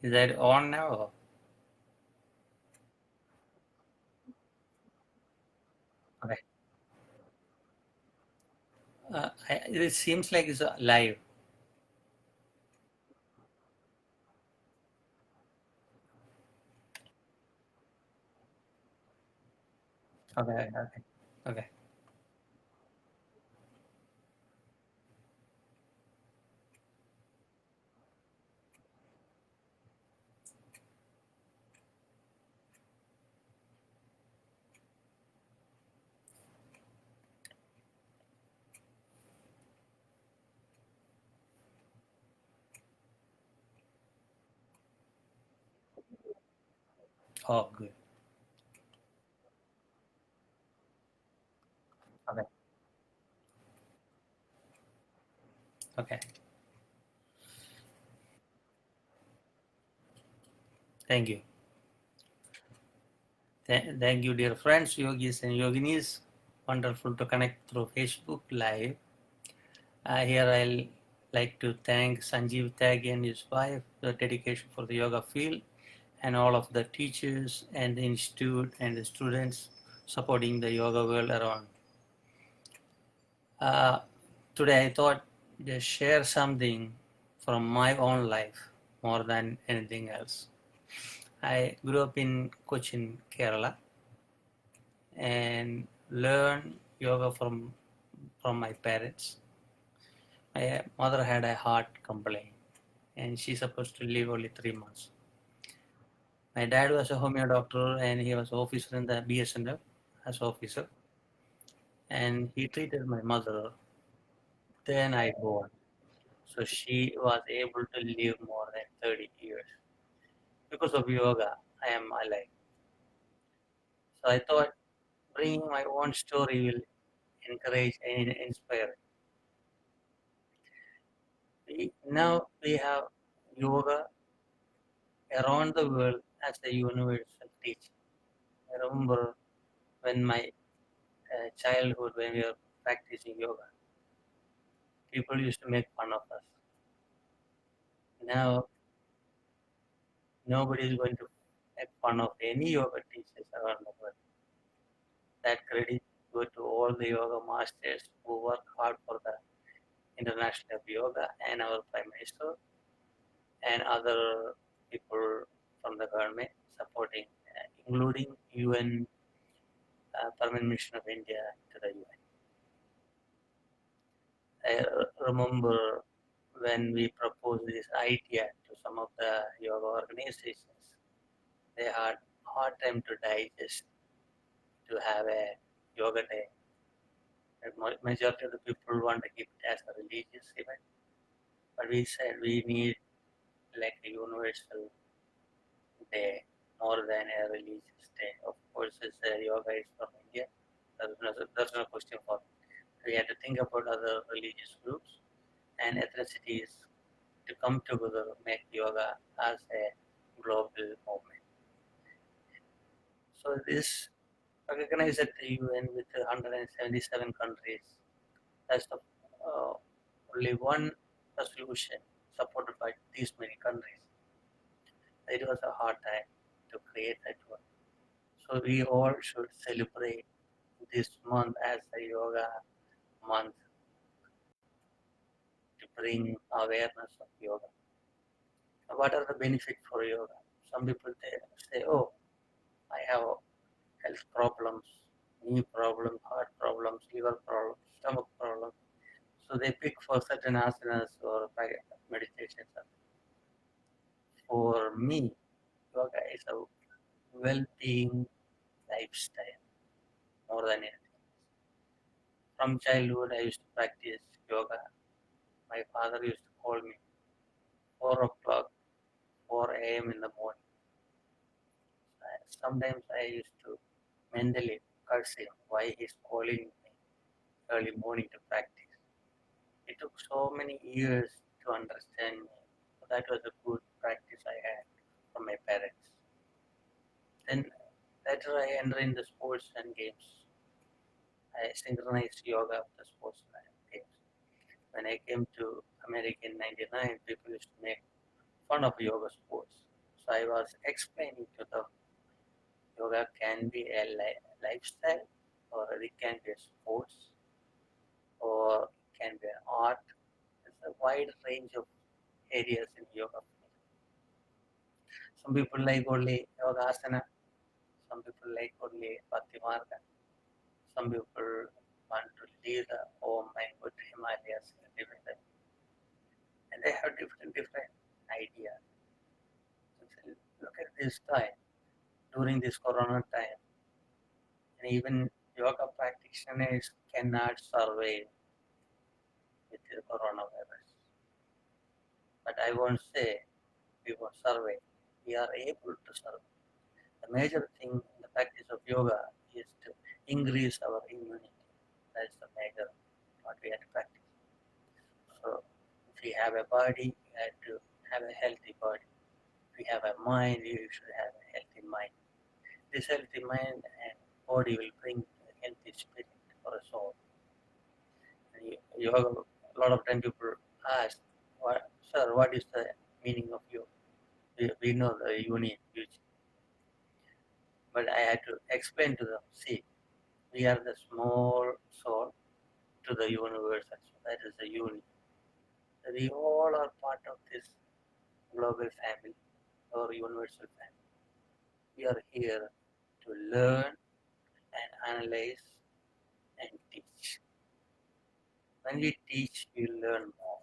Is that on now? Okay. It seems like it's live. Okay, okay, okay. Oh, good. Okay, okay. Thank you. Thank you, dear friends, yogis and yoginis. Wonderful to connect through Facebook Live. Here I'll like to thank Sanjeev Tyagi and his wife for the dedication for the yoga field and all of the teachers and the institute and the students supporting the yoga world around. Uh, Today I thought just share something from my own life more than anything else. I grew up in Cochin, Kerala, and learned yoga from my parents. My mother had a heart complaint, and she's supposed to live only 3 months. My dad was a homeo doctor, and he was officer in the BSNF as officer, and he treated my mother. Then I born, so she was able to live more than 30 years because of yoga. I am alive. So I thought bringing my own story will encourage and inspire. Now we have yoga around the world as a universal teaching. I remember when my childhood, when we were practicing yoga, people used to make fun of us. Now nobody is going to make fun of any yoga teachers around the world. That credit go to all the yoga masters who work hard for the International of Yoga and our Prime Minister and other people from the government supporting, including UN Permanent Mission of India to the UN. I remember when we proposed this idea to some of the yoga organizations, they had hard time to digest to have a yoga day. And majority of the people want to keep it as a religious event, but we said we need like a universal day more than a religious day. Of course, it's, yoga is from India. There's no question for it. We had to think about other religious groups and ethnicities to come together, make yoga as a global movement. So this recognized at the UN with 177 countries. That's the only one resolution supported by these many countries. It was a hard time to create that one. So we all should celebrate this month as a yoga month to bring awareness of yoga. What are the benefits for yoga? Some people say, oh, I have health problems, knee problems, heart problems, liver problems, stomach problems. So they pick for certain asanas or meditations. For me, yoga is a well-being lifestyle more than anything. From childhood, I used to practice yoga. My father used to call me 4 o'clock, 4 a.m. in the morning. Sometimes I used to mentally curse him why he's calling me early morning to practice. It took so many years to understand me. That was a good practice I had from my parents. Then later I entered in the sports and games. I synchronized yoga with the sports and games. When I came to America in '99, people used to make fun of yoga sports. So I was explaining to them yoga can be a lifestyle, or it can be a sports, or it can be an art. There's a wide range of areas in yoga. Some people like only yoga asana, some people like only bhakti marga, some people want to leave the home and go to Himalayas and live in them. And they have different ideas. So look at this time, during this corona time, and even yoga practitioners cannot survive with the coronavirus. But I won't say we won't survive. We are able to survive. The major thing in the practice of yoga is to increase our immunity. That's the major what we have to practice. So if we have a body, we have to have a healthy body. If we have a mind, we should have a healthy mind. This healthy mind and body will bring a healthy spirit for us all. And yoga, a lot of time people ask, Sir, what is the meaning of yoga? We know the unit, but I had to explain to them, see, we are the small soul to the universe, that is the unit. We all are part of this global family or universal family. We are here to learn and analyze and teach. When we teach, we learn more.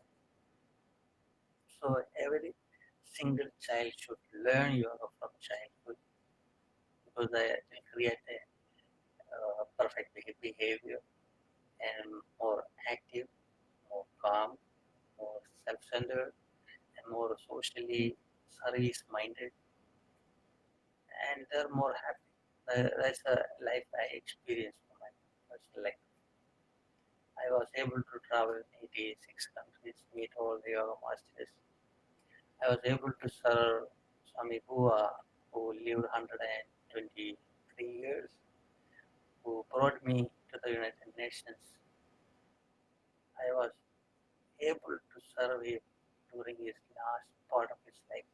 So every single child should learn yoga from childhood, because they create a perfect behavior and more active, more calm, more self-centered, and more socially service-minded, and they're more happy. That's a life I experienced for my personal life. I was able to travel in 86 countries, meet all the yoga masters. I was able to serve Swami Bua, who lived 123 years, who brought me to the United Nations. I was able to serve him during his last part of his life.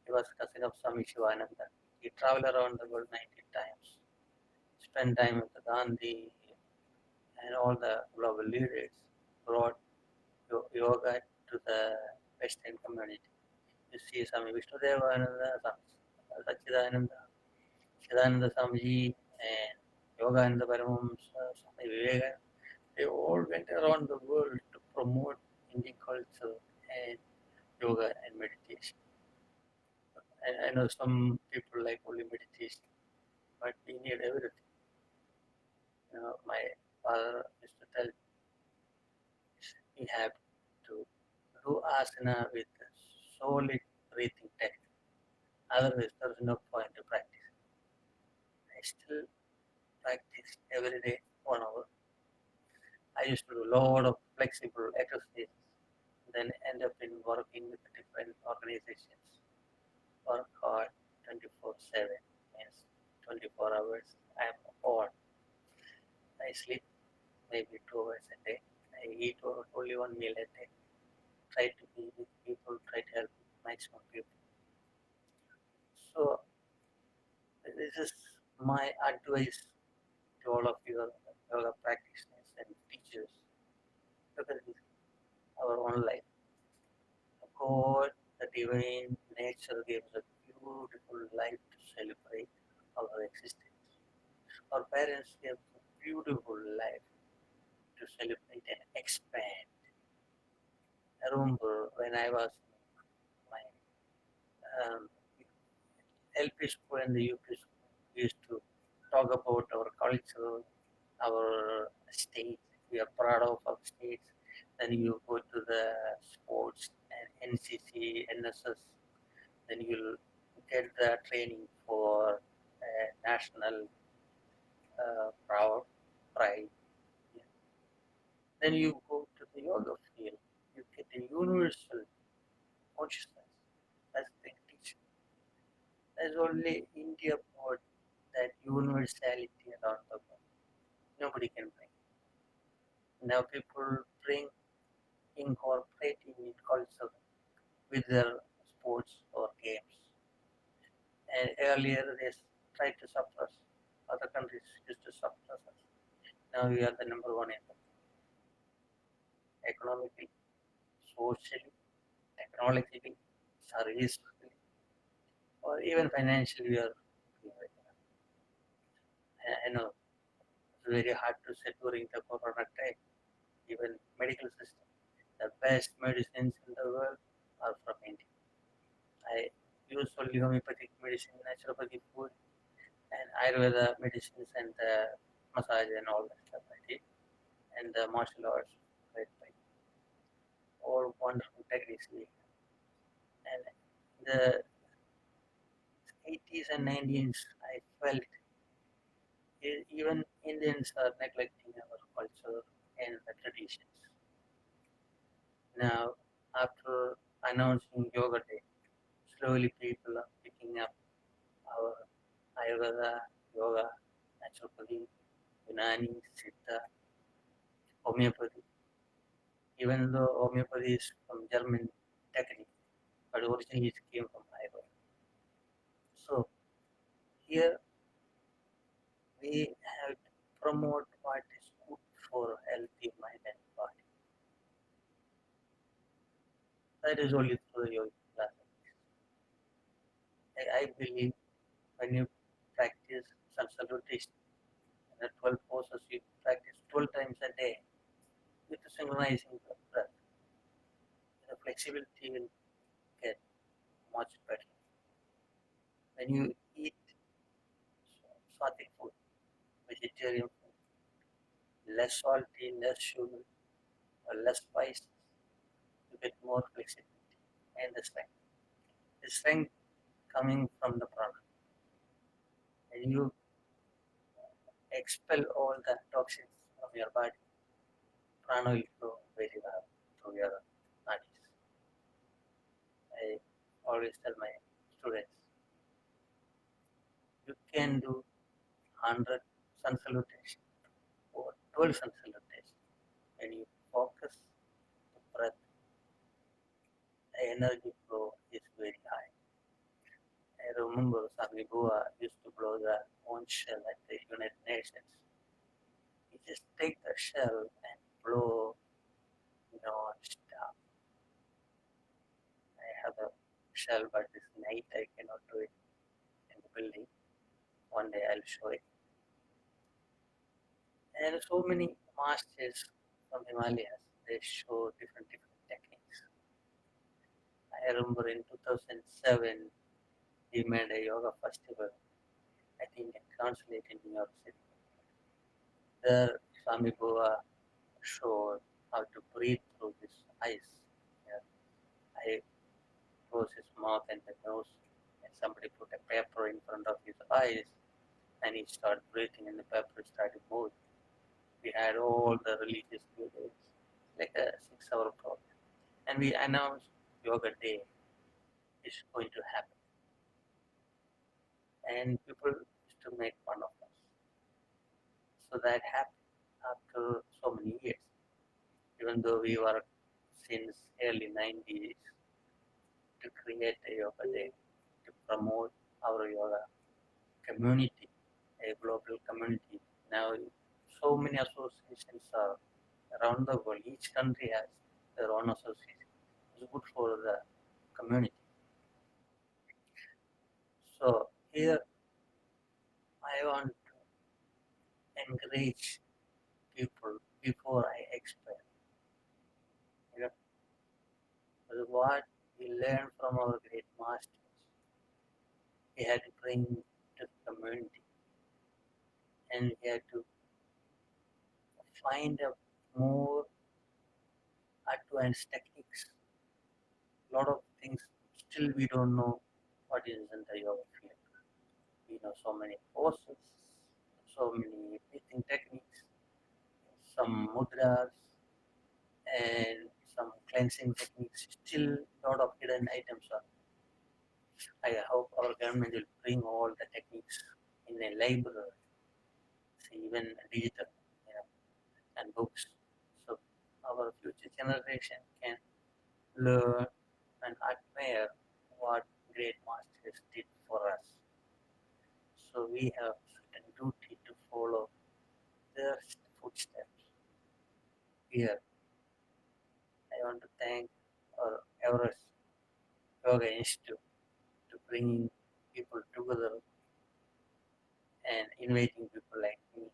He was cousin of Swami Shivananda. He traveled around the world 19 times, spent time with Gandhi and all the global leaders, brought yoga to the Western community. You see Swami Vishnudevananda, Sachidananda, Siddhananda Swamiji, and Yogananda Paramahamsa, Swami Vivekananda. They all went around the world to promote Indian culture and yoga and meditation. And I know some people like only meditation, but we need everything. My father used to tell we have to do asana with solid breathing technique. Otherwise, there is no point to practice. I still practice every day 1 hour. I used to do a lot of flexible exercises, then end up in working with different organizations. Work hard 24/7, means 24 hours. I am on. I sleep maybe 2 hours a day. I eat only one meal a day. Try to be with people, try to help maximum people. So this is my advice to all of you yoga practitioners and teachers. Look at this, our own life. God, the divine nature gives a beautiful life to celebrate our existence. Our parents gave a beautiful life to celebrate and expand. I remember when I was in my um, LP school and the UP school, we used to talk about our culture, our states. We are proud of our states. Then you go to the sports and NCC, NSS. Then you'll get the training for national pride. Yeah. Then you go to the yoga field. You get the universal consciousness. That's the teaching. There's only India brought that universality around the world. Nobody can bring. Now people bring incorporating in culture with their sports or games. And earlier they tried to suppress, other countries used to suppress us. Now we are the number one in the economically, socially, technologically, serviceably, or even financially we are doing very well. I know it's very hard to say during the corona time, even medical system. The best medicines in the world are from India. I use only homeopathic medicine, naturopathic food, and Ayurveda medicines and massage and all that stuff I did. And the martial arts, right, like all wonderful techniques we have. And the 80s and 90s, I felt even Indians are neglecting our culture and the traditions. Now, after announcing Yoga Day, slowly people are picking up our Ayurveda, Yoga, Naturopathy, Unani, Siddha, Homeopathy. Even though homeopathy is from German technique, but originally it came from Ayurveda. So here we have to promote what is good for healthy mind and body. That is only through the yoga classes. I believe when you practice some salutation, the 12 poses you practice 12 times a day with the synchronizing the breath, the flexibility will get much better. When you eat sattvic food, vegetarian food, less salty, less sugar, or less spices, you get more flexibility and the strength. The strength coming from the prana. And you expel all the toxins from your body. Prana will flow very well through your bodies. I always tell my students, you can do 100 sun salutation or 12 sun salutation. When you focus the breath, the energy flow is very high. I remember Swami Bua used to blow the own shell at the United Nations. He just take the shell and blow non-stop. I have a shell, but this night I cannot do it in the building. One day I'll show it. And there are so many masters from Himalayas. They show different techniques. I remember in 2007 we made a yoga festival. I think in consulate in New York City. There Swami Bua showed how to breathe through his eyes. Yeah. I close his mouth and the nose, and somebody put a paper in front of his eyes, and he started breathing, and the paper started moving. We had all the religious leaders, like a 6-hour program, and we announced Yoga Day is going to happen, and people used to make fun of us. So that happened after so many years, even though we were since early 90s to create a yoga day to promote our yoga community, a global community. Now, so many associations are around the world. Each country has their own association. It's good for the community. So here, I want to encourage people before I explain. You know, what we learn from our great masters, we had to bring to the community, and we had to find a more advanced techniques. A lot of things still we don't know what is in the yoga field. We know so many poses, so many breathing techniques, some mudras, and some cleansing techniques. Still, a lot of hidden items are. I hope our government will bring all the techniques in a library, even digital, you know, and books, so our future generation can learn and admire what great masters did for us. So we have certain duty to follow their footsteps. Here, I want to thank our Everest Yoga Institute to bringing people together and inviting people like me.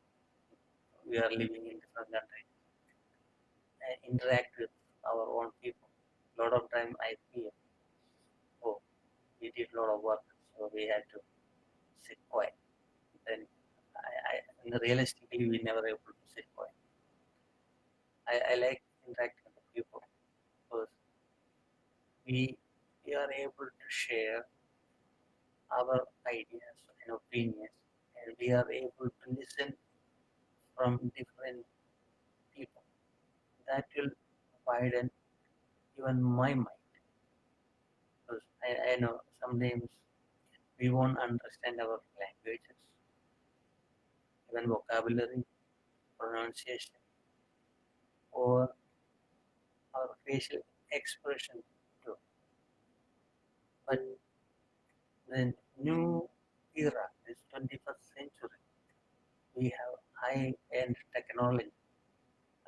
We are living in different countries and interact with our own people. A lot of time I feel, oh, we did a lot of work, so we had to sit quiet. Then realistically, we never able to sit quiet. I like interacting with people because we, we are able to share our ideas and opinions, and we are able to listen from different people. That will widen even my mind because I know sometimes we won't understand our languages, even vocabulary, pronunciation, or our facial expression too. But the new era, this 21st century, we have high-end technology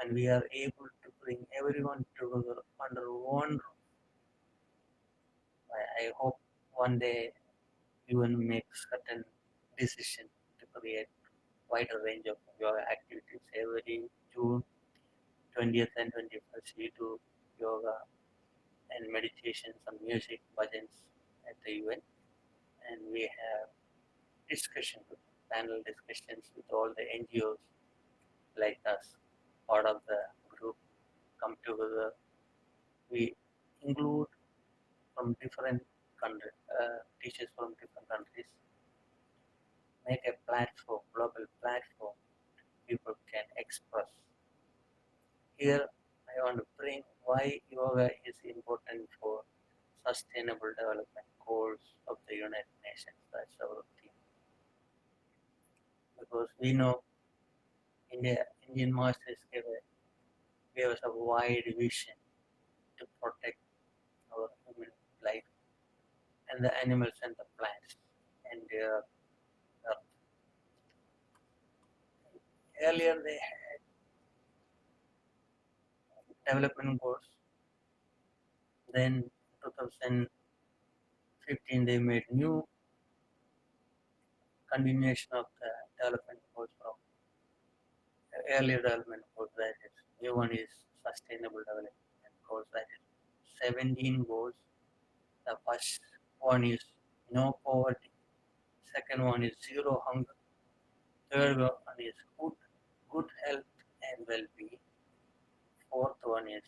and we are able to bring everyone together under one roof. I hope one day you will make certain decision to create wider range of yoga activities. Every June 20th and 21st, we do yoga and meditation, some music, bhajans at the event, and we have discussion, panel discussions with all the NGOs like us, part of the group, come together. We include from different countries, teachers from different countries, make a platform, global platform, people can express. Here, I want to bring why yoga is important for sustainable development goals of the United Nations. That's our theme. Because we know Indian masters gave us a wide vision to protect our human life and the animals and the plants and their earth. Earlier they had development goals. Then 2015 they made new continuation of the development goals from earlier development goals. That is, new one is sustainable development goals. That is 17 goals. The first one is no poverty. Second one is zero hunger. Third one is good health and well-being. Fourth one is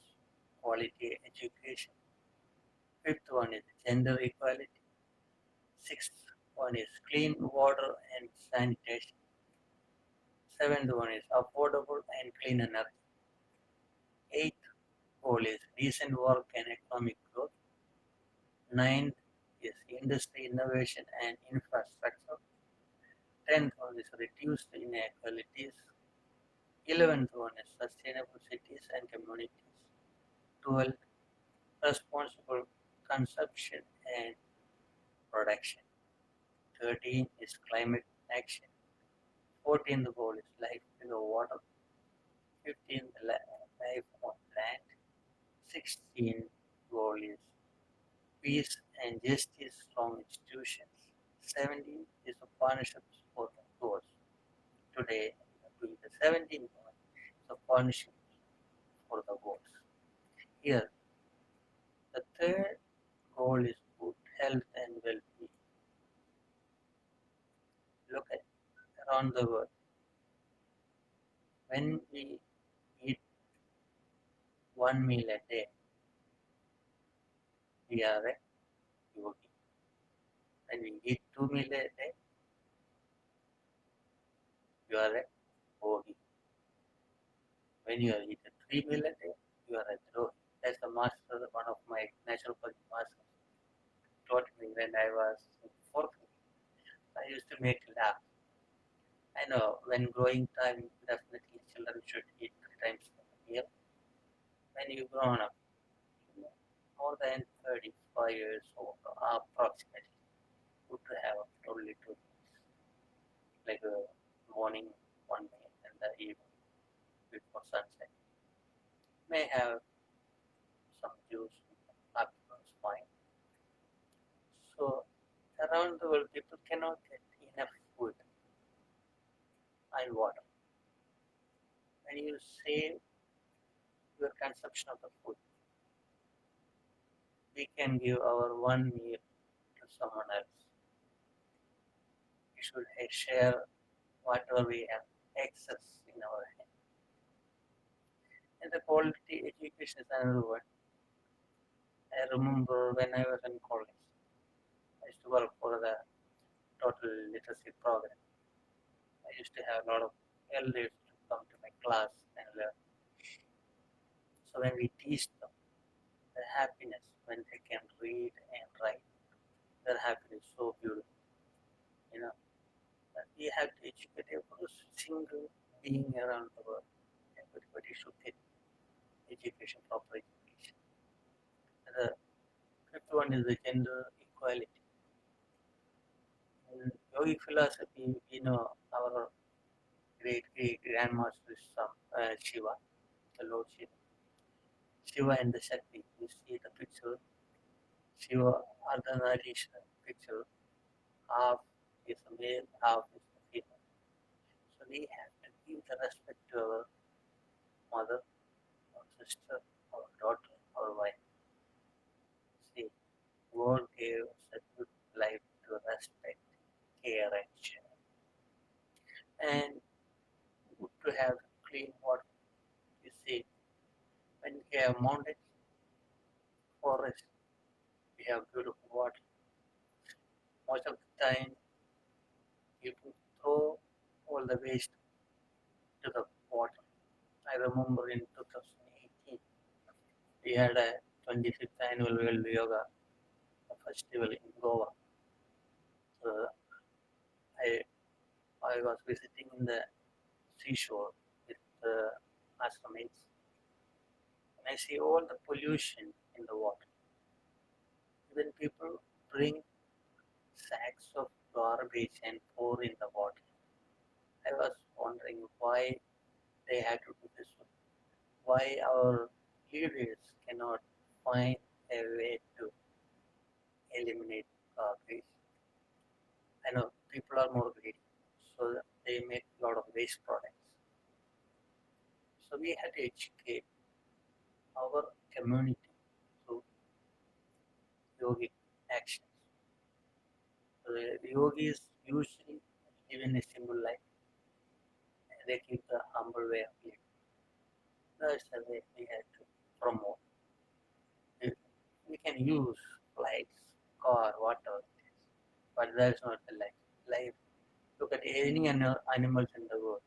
quality education. Fifth one is gender equality. Sixth one is clean water and sanitation. Seventh one is affordable and clean energy. Eighth goal is decent work and economic growth. Ninth is industry innovation and infrastructure. 10th one is reduced inequalities. 11th one is sustainable cities and communities. 12th, responsible consumption and production. 13th is climate action. 14th goal is life below water. 15th life on land. 16th goal is peace and justice from institutions. 17th is the partnerships for the goals. Today, we are doing the 17th one, the partnerships for the goals. Here, the third goal is good health and well-being. Look at around the world. When we eat one meal a day, we are a yogi. When we eat two meals a day, you are a yogi. When you eat three meals a day, you are a drogi. That's the master, one of my naturopathy masters taught me when I was in fourth grade. I used to make laugh. I know when growing time, definitely children should eat three times a meal. When you grown up, more than 35 years old, approximately, good to have only two meals. like morning one meal and the evening before sunset. May have some juice, afternoon's fine. So around the world, people cannot get enough food and water. When you save your consumption of the food, we can give our one meal to someone else. We should share whatever we have excess in our hand. And the quality education is another one. I remember when I was in college, I used to work for the total literacy program. I used to have a lot of elders to come to my class and learn. So when we teach them, the happiness when they can read and write, their happiness is so beautiful. You know, that we have to educate every single being around the world. Everybody should get education, proper education. And the fifth one is the gender equality. In yogic philosophy, we know our great great grandmaster is Shiva, the Lord Shiva. Shiva and the Shakti. You see the picture, Shiva Ardhanarishna picture, half is a male, half is a female. So we have to give the respect to our mother, our sister, our daughter, our wife. See, God gave us a good life to respect, care, and share. And good to have clean water. You see, when we have mountains, forests, we have beautiful water. Most of the time, people throw all the waste to the water. I remember in 2018, we had a 25th annual World Yoga festival in Goa. So I, I was visiting in the seashore with the ashramis, and I see all the pollution in the water. Even people bring sacks of garbage and pour in the water. I was wondering why they had to do this. Why our leaders cannot find a way to eliminate garbage. I know people are more greedy, so they make a lot of waste products. So we had to educate our community through yogic actions. So the yogis usually live in a simple life. They keep the humble way of living. That's the way we have to promote. We can use flights, car, whatever it is, but that's not the life. Life. Look at any animals in the world.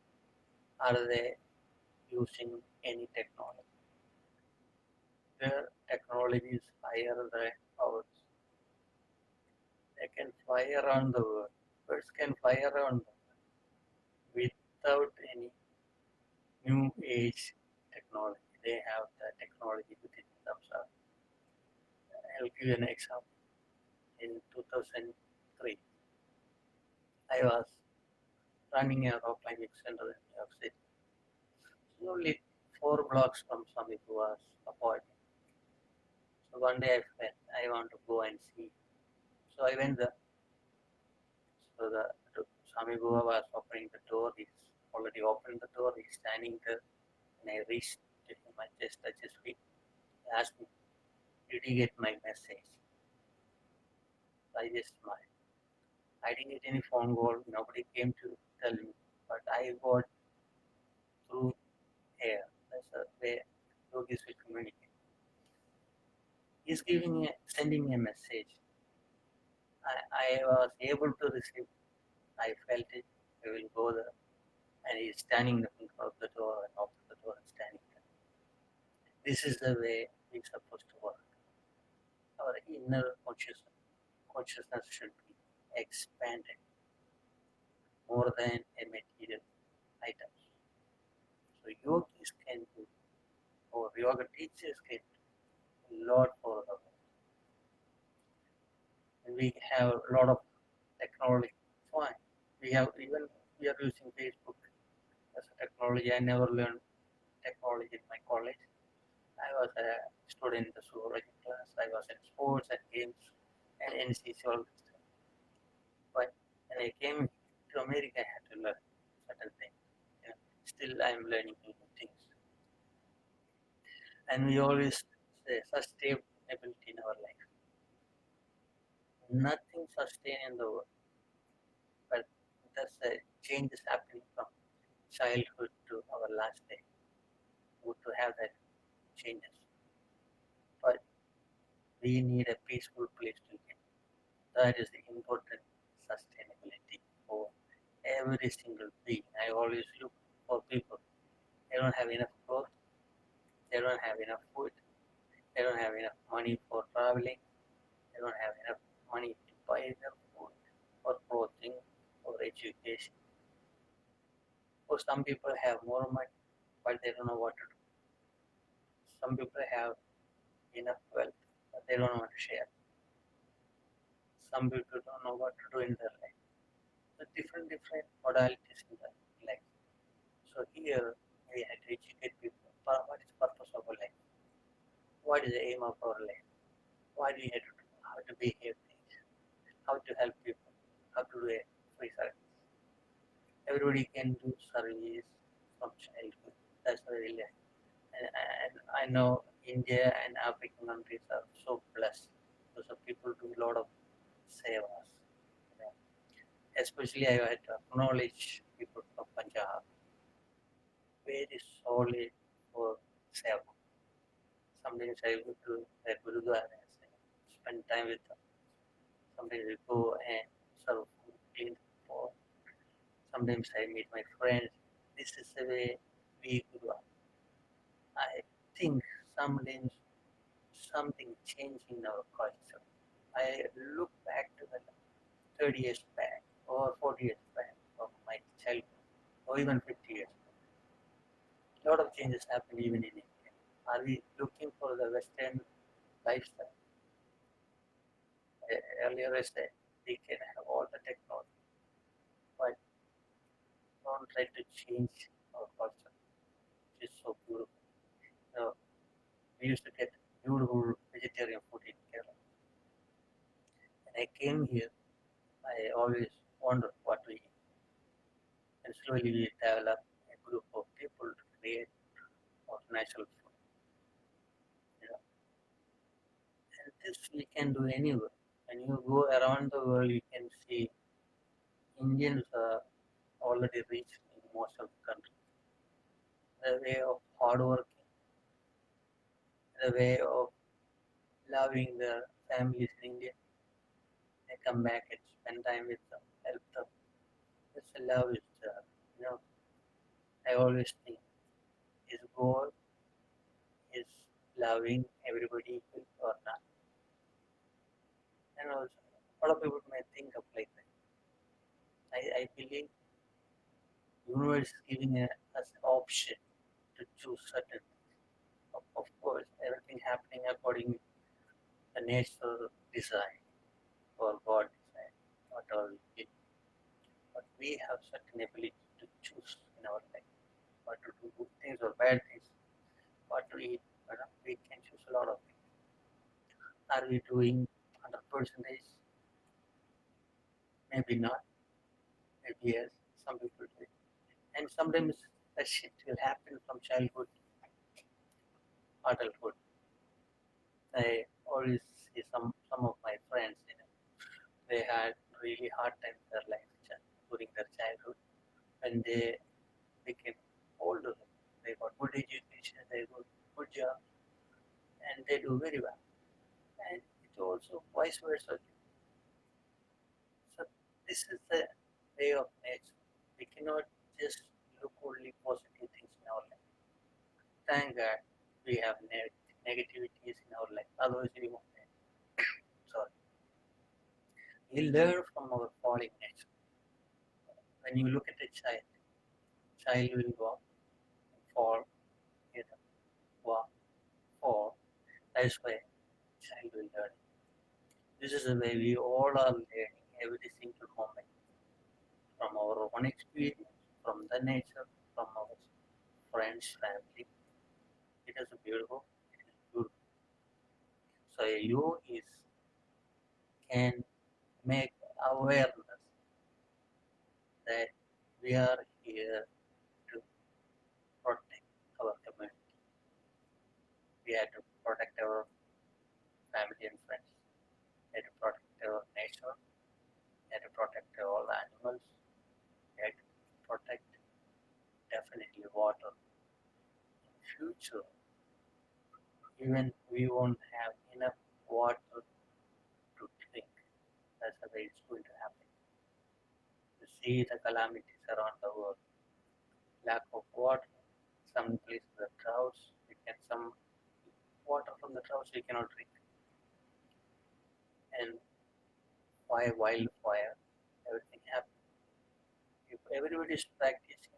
Are they using any technology? Their technology is higher than ours. They can fly around the world. Birds can fly around without any new age technology. They have the technology within themselves. I'll give you an example. In 2003, I was running a rock climbing center in New York City. So only 4 blocks from Swami Guha's apartment. So one day I felt I want to go and see. So I went there. So the Swami Guha was opening the door. He's already opened the door. He's standing there. And I reached to him. I just touched his feet. He asked me, "Did you get my message?" So I just smiled. I didn't get any phone call. Nobody came to tell me. But I got through air. That's the way yogis will communicate. He's sending me a message. I was able to receive. I felt it. I will go there. And he's standing in front of the door and open the door and standing there. This is the way we're supposed to work. Our inner consciousness should be expanded more than a material items. So yogis can do, or yoga teachers can do a lot for the world. And we have a lot of technology. Fine. We have even we are using Facebook as a technology. I never learned technology in my college. I was a student in the zoology class. I was in sports and games and NCC, all this stuff. But when I came to America, I had to learn certain things. You know, still, I'm learning new things. And we always say sustainability in our life. Nothing sustained in the world, but that's a change is happening from childhood to our last day. Good to have that changes, but we need a peaceful place to live. That is the important sustainability for every single being. I always look for people. They don't have enough clothes, they don't have enough food, they don't have enough money for traveling, they don't have enough money to buy their food or clothing or education. Or some people have more money, but they don't know what to do. Some people have enough wealth, but they don't want to share. Some people don't know what to do in their life. The different modalities in the life. So here we have to educate people. What is the purpose of our life? What is the aim of our life? What do we have to do? How to behave things? How to help people? How to do a free service? Everybody can do service from childhood. That's really like. And I know India and African countries are so blessed because of people do a lot of sevas. You know. Especially I had to acknowledge people from Punjab, very solid for seva. Sometimes I go to the Gurudwara, spend time with them. Sometimes I go and serve food, clean the pot. Sometimes I meet my friends. This is the way we grew up. I think sometimes something changed in our culture. I look back to the 30 years back or 40 years back of my childhood or even 50 years back. A lot of changes happened even in India. Are we looking for the Western lifestyle? Earlier I said we can have all the technology, but don't try to change our culture, which is so beautiful. So we used to get beautiful vegetarian food in Kerala. When I came here, I always wondered what to eat. And slowly we developed a group of people to create our natural food. You know. And this we can do anywhere. When you go around the world, you can see Indians are already reached in most of the countries. The way of hard working, the way of loving their families in India. They come back and spend time with them, help them. This love is, you know, I always think his goal is loving everybody equal or not. And also, a lot of people may think of like that. I believe universe is giving us an option to choose certain things. Of course, everything happening according to the nature design or God design, whatever we did. But we have certain ability to choose in our life what to do good things or bad things, what to eat. You know, we can choose a lot of things. Are we doing 100%? Maybe not. Maybe yes. Some people do. And sometimes that shift will happen from childhood to adulthood. I always see some of my friends, you know, they had really hard time in their life during their childhood. When they became older, they got good education, they got good job, and they do very well. And it's also vice versa. So this is the way of nature. We cannot just look only positive things in our life. Thank God we have negativities in our life. Otherwise, we won't. Sorry. We learn from our falling nature. When you look at a child will walk, fall, get up, walk, fall. That's why child will learn. This is the way we all are learning every single moment. from our own experience, from the nature, from our friends, family. It is beautiful. It is good. So a yogi can make awareness that we are here to protect our community. We have to protect our family and friends. We have to protect our nature. We have to protect all the animals. We have to protect definitely water. In future, even we won't have enough water to drink. That's the way it's going to happen. You see the calamities around the world. Lack of water. Some places the droughts. We can some water from the droughts we cannot drink. And wildfire, everything happens. If everybody is practicing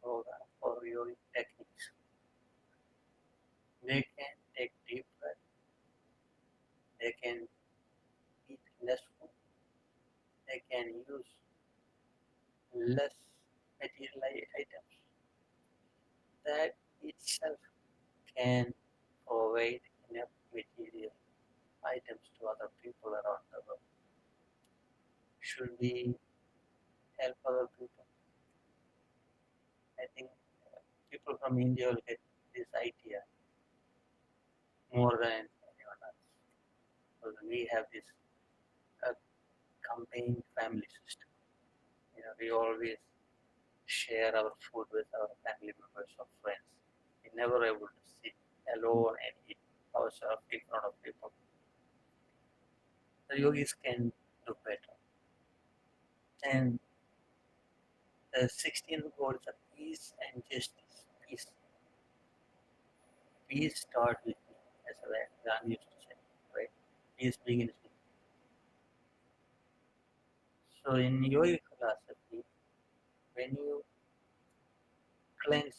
yoga or yogic techniques, they can take deep breath, they can eat less food, they can use less material items. That itself can provide enough material items to other people around the world. Should we help other people? I think people from India will get this idea more than anyone else. Because we have this uh, combined family system. We always share our food with our family members or friends. We never able to sit alone and eat ourselves in front of people. The yogis can do better. And the 16th goal is peace and justice. Peace. Peace starts with me, as Gandhi used to say, right? Peace begins with me. So in yogic philosophy, when you cleanse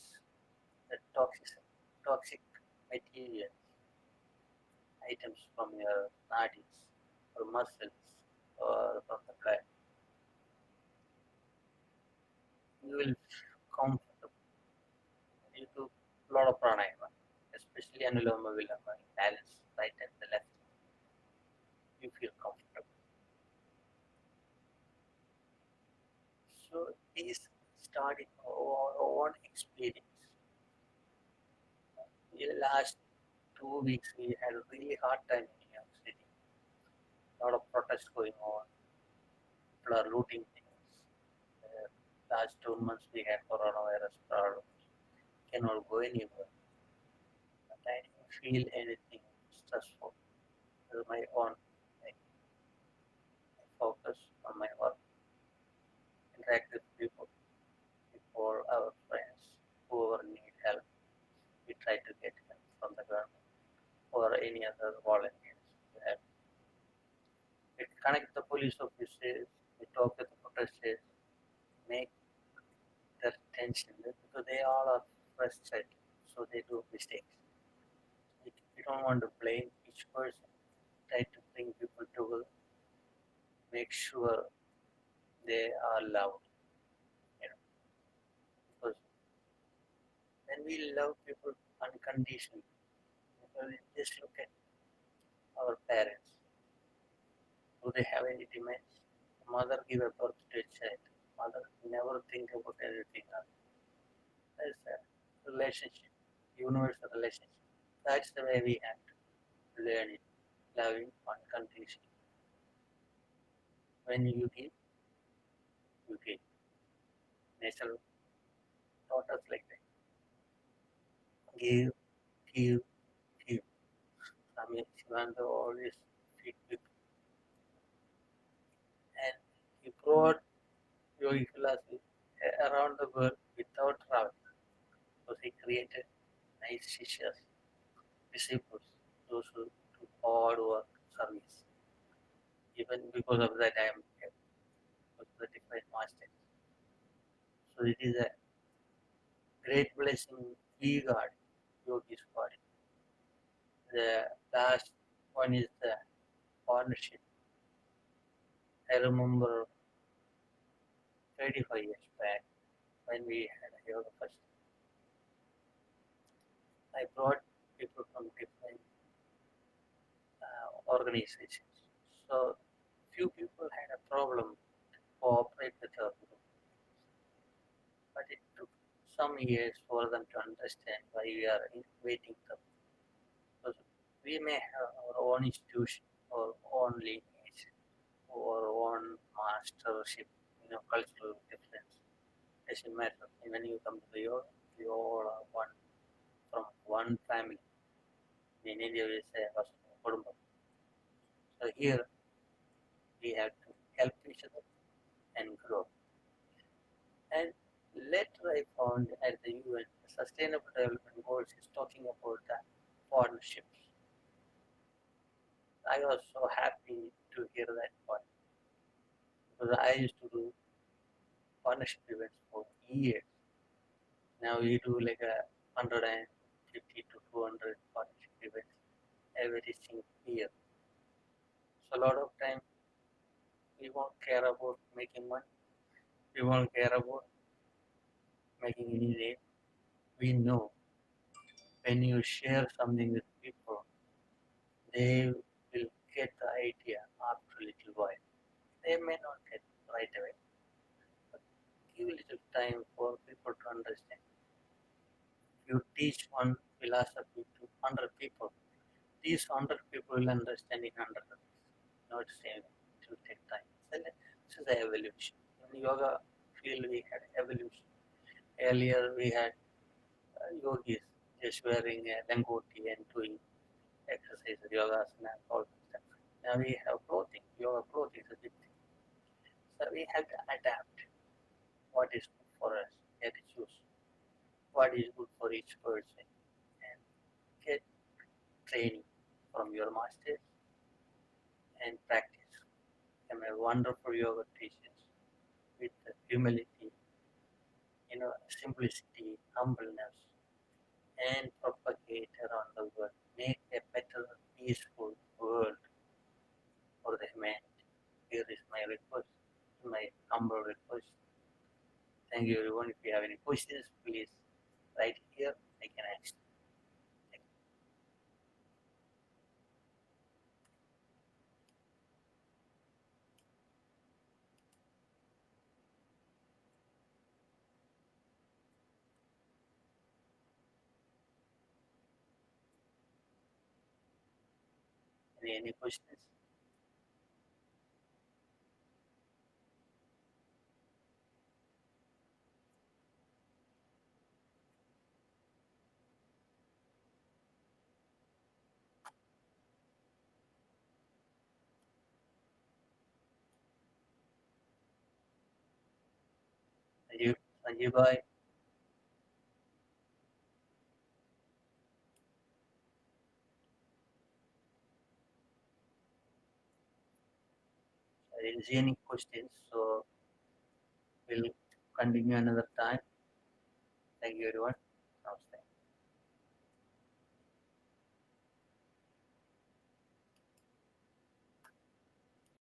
the toxic materials, items from your nadis or muscles or from the blood, you will feel comfortable. You do a lot of pranayama, especially anuloma viloma, balance right and the left. You feel comfortable. So these started our own experience. In the last 2 weeks, we had a really hard time in New York City. A lot of protests going on. People are looting things. Last 2 months, we had coronavirus problems. Cannot go anywhere. But I didn't feel anything stressful. It was my own like, focus on my work, interact with people, our friends, whoever need help. We try to get help from the government or any other volunteers to help. We connect the police officers, we talk with the protesters, make their attention because they all are frustrated, so they do mistakes. We don't want to blame each person. Try to bring people together, make sure they are loved. You know, because when we love people unconditionally, just look at our parents. Do they have any demands? Mother give a birth to a child. Mother never think about anything else. That's a relationship, universal relationship. That's the way we have to learn it, loving unconditionally. When you give, you give. Nature taught us like that. Give, give, give. Swami Shivananda always feed people. And he brought yogi philosophy around the world without travel. Because he created nice shishas, disciples, those who do hard work, service. Even because of that, I am here, because of the different masters. So it is a great blessing we got, yogis got it. The last one is the partnership. I remember 35 years back when we had a yoga fest. I brought people from different organizations. So few people had a problem to cooperate with our group, but it took some years for them to understand why we are inviting them. Because we may have our own institution or own lineage or own mastership, cultural difference. Doesn't matter. When you come to the yoga, we all are one from one family. In India, we say Vasudha. So here we have to help each other and grow. And later I found at the UN, Sustainable Development Goals is talking about the partnerships. I was so happy to hear that part because I used to do partnership events for years. Now we do like 150 to 200 partnership events every single year. So a lot of time we won't care about making money. We won't care about making any name. We know when you share something with people, they will get the idea after a little while. They may not get right away, but give a little time for people to understand. You teach one philosophy to 100 people, these 100 people will understand in 100 days. Not same, it will take time. So this is the evolution. In yoga field, we had evolution. Earlier, we had yogis just wearing a langoti and doing exercises, yoga, all that stuff. Now we have clothing. Yoga clothing is a big thing. So we have to adapt what is good for us. We have to choose what is good for each person and get training from your masters and practice. Become a wonderful yoga teachers with humility, simplicity, humbleness, and propagate around the world. Make a better, peaceful world for the humanity. Here is my request, my humble request. Thank you everyone. If you have any questions, please write here. I can answer. Any questions? Sanjeev, Sanjeev bhai, I didn't see any questions, so we'll continue another time. Thank you everyone.